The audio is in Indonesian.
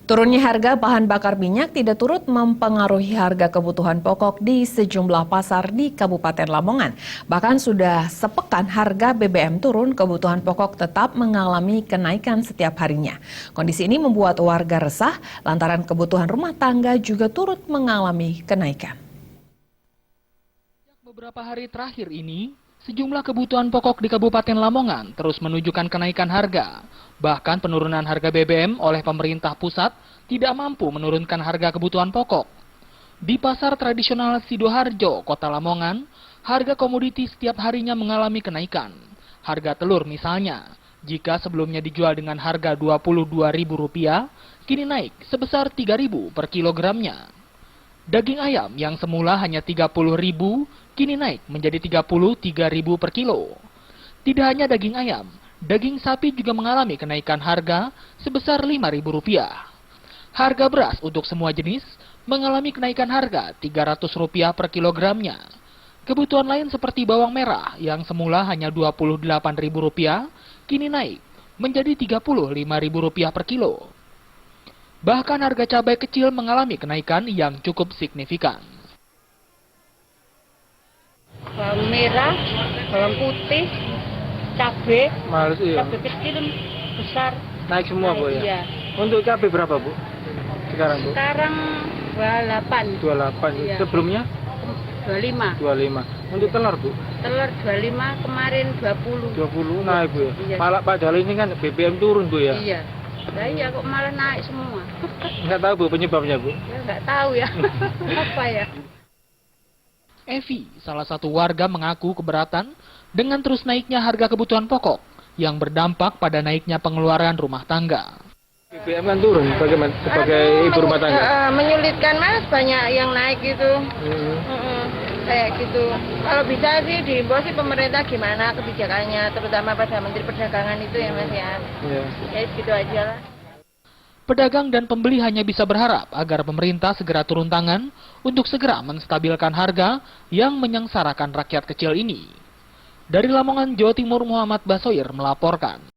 Turunnya harga bahan bakar minyak tidak turut mempengaruhi harga kebutuhan pokok di sejumlah pasar di Kabupaten Lamongan. Bahkan sudah sepekan harga BBM turun, kebutuhan pokok tetap mengalami kenaikan setiap harinya. Kondisi ini membuat warga resah lantaran kebutuhan rumah tangga juga turut mengalami kenaikan. Beberapa hari terakhir ini, sejumlah kebutuhan pokok di Kabupaten Lamongan terus menunjukkan kenaikan harga. Bahkan penurunan harga BBM oleh pemerintah pusat tidak mampu menurunkan harga kebutuhan pokok. Di pasar tradisional Sidoarjo, Kota Lamongan, harga komoditi setiap harinya mengalami kenaikan. Harga telur misalnya, jika sebelumnya dijual dengan harga Rp22.000, kini naik sebesar Rp3.000 per kilogramnya. Daging ayam yang semula hanya Rp30.000, kini naik menjadi Rp33.000 per kilo. Tidak hanya daging ayam, daging sapi juga mengalami kenaikan harga sebesar Rp5.000. Harga beras untuk semua jenis mengalami kenaikan harga Rp300 per kilogramnya. Kebutuhan lain seperti bawang merah yang semula hanya Rp28.000, kini naik menjadi Rp35.000 per kilo. Bahkan harga cabai kecil mengalami kenaikan yang cukup signifikan. Bawang merah, bawang putih, cabai, cabai kecil, besar. Naik semua, Bu, ya? Iya. Untuk cabai berapa, Bu? Sekarang, Bu? Sekarang 28. 28. Iya. Sebelumnya? 25. 25. Untuk telur, Bu? Telur 25, kemarin 20. 20 naik, Bu, ya? Iya. Padahal ini kan BBM turun, Bu, ya? Iya. Nah, iya kok malah naik semua. Nggak tahu, Bu, penyebabnya, Bu? Ya nggak tahu ya. Apa ya? Evi, salah satu warga mengaku keberatan dengan terus naiknya harga kebutuhan pokok yang berdampak pada naiknya pengeluaran rumah tangga. BBM kan turun bagaimana sebagai ibu rumah tangga? Menyulitkan, Mas, banyak yang naik gitu. Kayak gitu. Kalau bisa sih diimbau sih pemerintah gimana kebijakannya, terutama pada Menteri Perdagangan itu ya, Mas, ya. Iya. Ya gitu aja lah. Pedagang dan pembeli hanya bisa berharap agar pemerintah segera turun tangan untuk segera menstabilkan harga yang menyengsarakan rakyat kecil ini. Dari Lamongan, Jawa Timur, Muhammad Basoir melaporkan.